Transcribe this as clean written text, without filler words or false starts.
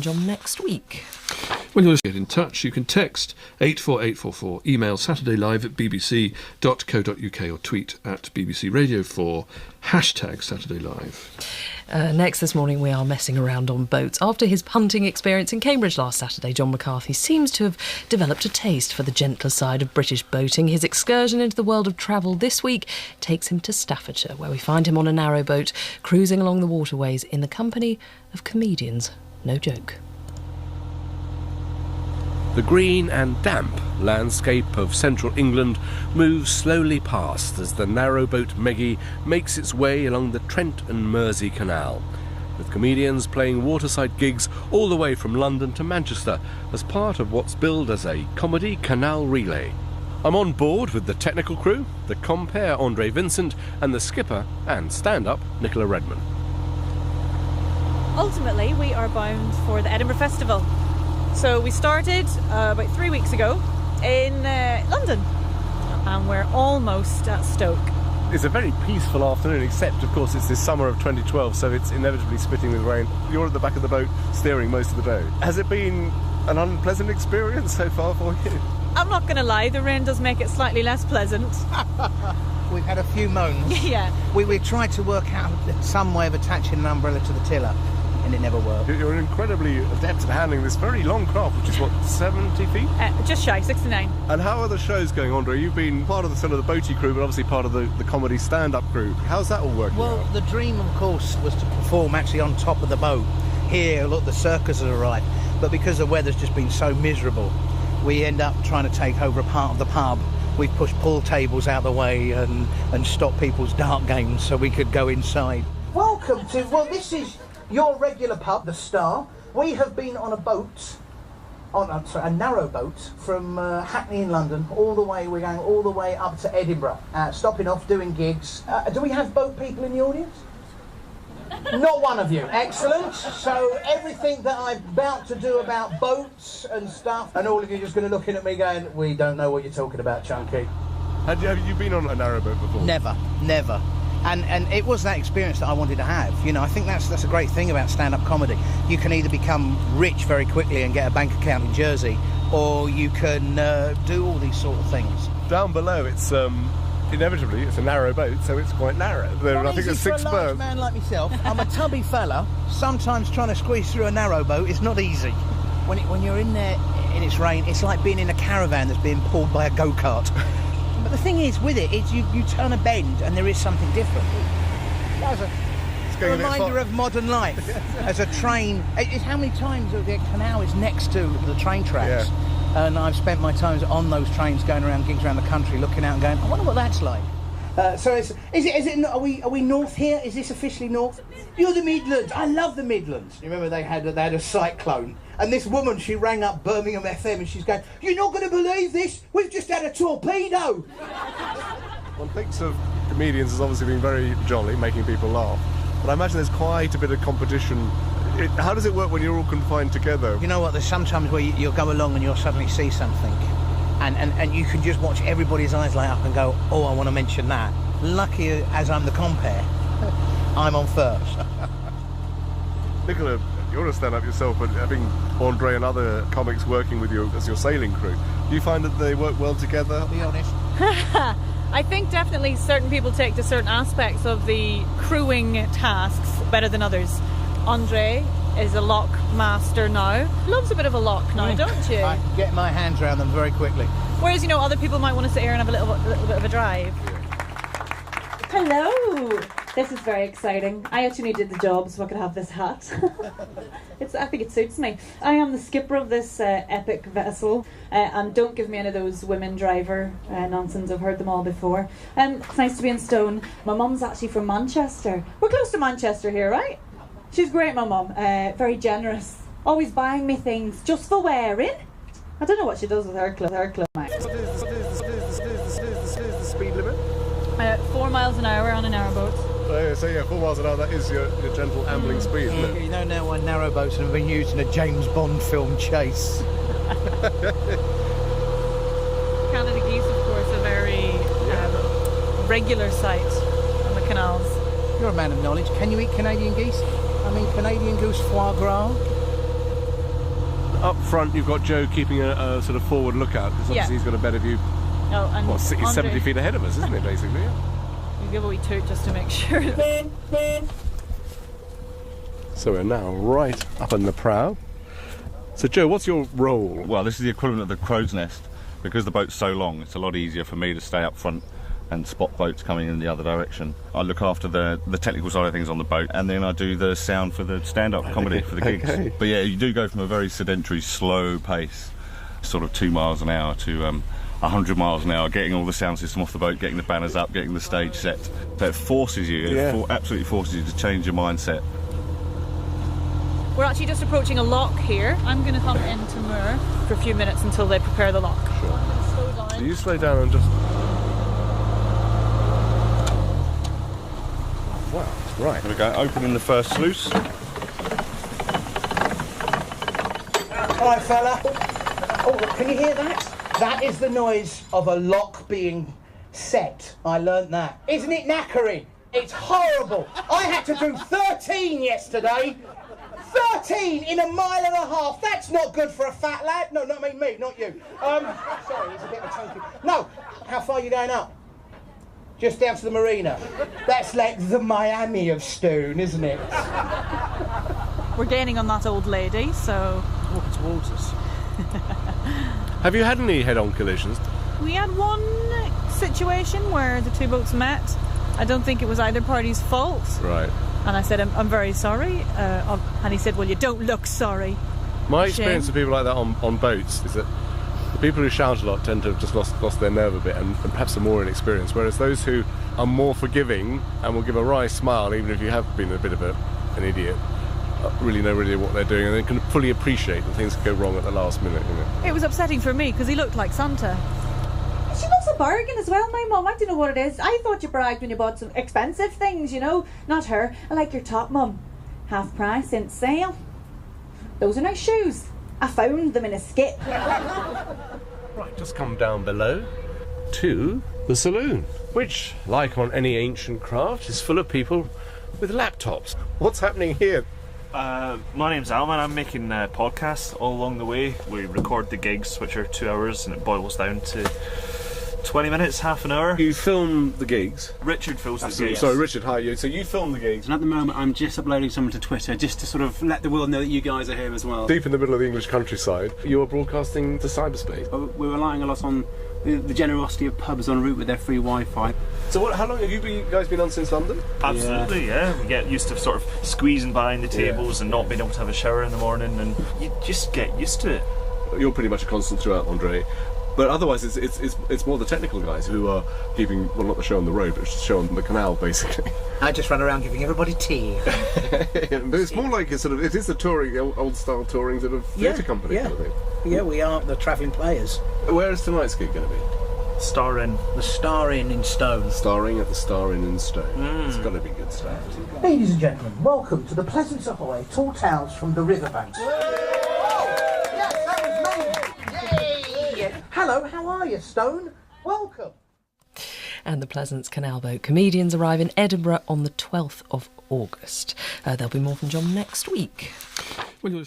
on next week. When you want to get in touch, you can text 84844, email saturdaylive@bbc.co.uk or tweet at BBC Radio 4, #SaturdayLive. Next this morning, we are messing around on boats. After his punting experience in Cambridge last Saturday, John McCarthy seems to have developed a taste for the gentler side of British boating. His excursion into the world of travel this week takes him to Staffordshire, where we find him on a narrowboat, cruising along the waterways in the company of comedians. No joke. The green and damp landscape of central England moves slowly past as the narrowboat Meggie makes its way along the Trent and Mersey Canal, with comedians playing waterside gigs all the way from London to Manchester as part of what's billed as a comedy canal relay. I'm on board with the technical crew, the compere Andre Vincent, and the skipper and stand-up Nicola Redman. Ultimately, we are bound for the Edinburgh Festival. So we started about 3 weeks ago in London, and we're almost at Stoke. It's a very peaceful afternoon, except of course it's this summer of 2012, so it's inevitably spitting with rain. You're at the back of the boat, steering most of the day. Has it been an unpleasant experience so far for you? I'm not going to lie, the rain does make it slightly less pleasant. We've had a few moans. Yeah. We tried to work out some way of attaching an umbrella to the tiller, and it never worked. You're incredibly adept at handling this very long craft, which is, what, 70 feet? Just shy, 69. And how are the shows going, Andre? You've been part of the sort of the boaty crew, but obviously part of the comedy stand-up crew. How's that all working Well, out? the dream, of course, was to perform actually on top of the boat. Here, look, the circus has arrived. But because the weather's just been so miserable, we end up trying to take over a part of the pub. We've pushed pool tables out the way and stopped people's dart games so we could go inside. Welcome to, this is your regular pub, the Star. We have been on a boat, a narrow boat from Hackney in London, we're going all the way up to Edinburgh, stopping off, doing gigs. Do we have boat people in the audience? Not one of you. Excellent. So everything that I'm about to do about boats and stuff, and all of you just going to look in at me going, we don't know what you're talking about, Chunky. Have you been on a narrowboat before? Never. And it was that experience that I wanted to have. You know, I think that's a great thing about stand-up comedy. You can either become rich very quickly and get a bank account in Jersey, or you can do all these sort of things. Down below, it's inevitably it's a narrow boat, so it's quite narrow. I think there's 6 for a large berths. man like myself. I'm a tubby fella. Sometimes trying to squeeze through a narrow boat is not easy. When you're in there and it's rain, it's like being in a caravan that's being pulled by a go-kart. But the thing is, with it, you turn a bend and there is something different. That was a reminder of modern life. As a train, how many times the canal is next to the train tracks, and I've spent my times on those trains going around gigs around the country, looking out and going, I wonder what that's like. So is it? Are we north here? Is this officially north? You're the Midlands. I love the Midlands. You remember they had a cyclone, and this woman, she rang up Birmingham FM and she's going, "You're not going to believe this. We've just had a torpedo." One thinks of comedians as obviously being very jolly, making people laugh, but I imagine there's quite a bit of competition. How does it work when you're all confined together? You know what? There's sometimes where you'll go along and you'll suddenly see something. And you can just watch everybody's eyes light up and go, oh, I want to mention that. Lucky as I'm the compere, I'm on first. Nicola, you're a stand-up yourself, but having Andre and other comics working with you as your sailing crew, do you find that they work well together? I'll be honest. I think definitely certain people take to certain aspects of the crewing tasks better than others. Andre is a lock master now. Loves a bit of a lock now, don't you? I can get my hands around them very quickly. Whereas, other people might want to sit here and have a little bit of a drive. Hello! This is very exciting. I actually did the job so I could have this hat. I think it suits me. I am the skipper of this epic vessel, and don't give me any of those women driver nonsense. I've heard them all before. It's nice to be in Stone. My mum's actually from Manchester. We're close to Manchester here, right? She's great, my mum. Very generous. Always buying me things just for wearing. I don't know what she does with her clothes. What is the speed limit? 4 miles an hour on a narrowboat. 4 miles an hour, that is your gentle ambling speed, isn't it? You know now why narrowboats have been used in a James Bond film chase. Canada geese, of course, are very regular sight on the canals. You're a man of knowledge. Can you eat Canadian geese? I mean, Canadian goose foie gras? up front you've got Joe keeping a sort of forward lookout, because obviously he's got a better view. Oh, and Well, he's Andre, 70 feet ahead of us, isn't he, basically? you give a wee toot just to make sure. So we're now right up in the prow. So Joe, what's your role? Well, this is the equivalent of the crow's nest. Because the boat's so long, it's a lot easier for me to stay up front and spot boats coming in the other direction. I look after the technical side of things on the boat, and then I do the sound for the stand-up comedy for the gigs. Okay. But yeah, you do go from a very sedentary, slow pace, sort of 2 miles an hour, to 100 miles an hour, getting all the sound system off the boat, getting the banners up, getting the stage set. So it forces you, absolutely forces you to change your mindset. We're actually just approaching a lock here. I'm going to come into moor for a few minutes until they prepare the lock. Sure. I'm going to slow down. So you slow down and just... Wow, right. Here we go, opening the first sluice. Hi, fella. Oh, look, can you hear that? That is the noise of a lock being set. I learnt that. Isn't it knackering? It's horrible. I had to do 13 yesterday. 13 in a mile and a half. That's not good for a fat lad. No, not me, not you. Sorry, it's a bit of a chunky. No, how far are you going up? Just down to the marina. That's like the Miami of Stone, isn't it? We're gaining on that old lady, so... Walking towards us. Have you had any head-on collisions? We had one situation where the two boats met. I don't think it was either party's fault. Right. And I said, I'm very sorry. And he said, well, you don't look sorry. My Shame. experience of people like that on boats is that the people who shout a lot tend to have just lost their nerve a bit and perhaps are more inexperienced, whereas those who are more forgiving and will give a wry smile even if you have been a bit of an idiot really know what they're doing, and they can fully appreciate that things can go wrong at the last minute, you know. It was upsetting for me because he looked like Santa. She loves a bargain as well, my mum. I don't know what it is. I thought you bragged when you bought some expensive things, you know. Not her. I like your top, mum. Half price, in sale. Those are nice shoes. I found them in a skip. Right, just come down below to the saloon, which, like on any ancient craft, is full of people with laptops. What's happening here? My name's Alman. I'm making podcasts all along the way. We record the gigs, which are 2 hours, and it boils down to 20 minutes, half an hour. You film the gigs? Richard films the gigs. Sorry, Richard, hi. So you film the gigs? And at the moment I'm just uploading some to Twitter just to sort of let the world know that you guys are here as well. Deep in the middle of the English countryside, you're broadcasting to cyberspace. We're relying a lot on the generosity of pubs en route with their free Wi-Fi. So how long have you guys been on since London? Absolutely, yeah. We get used to sort of squeezing behind the tables and not being able to have a shower in the morning, and you just get used to it. You're pretty much a constant throughout, Andre. But otherwise, it's more the technical guys who are keeping, well, not the show on the road, but the show on the canal, basically. I just run around giving everybody tea. But it's more like it is the touring, old style touring sort of theatre company kind of thing. Yeah, we are the travelling players. Where is tonight's gig going to be? Star Inn. The Star Inn in Stone. Starring at the Star Inn in Stone. It's got to be good stuff. Ladies and gentlemen, welcome to the Pleasance Ahoy, tall tales from the riverbanks. Yes, that was me. Yay! Hello, how are you, Stone? Welcome. And the Pleasance Canal Boat comedians arrive in Edinburgh on the 12th of August. There'll be more from John next week. Well,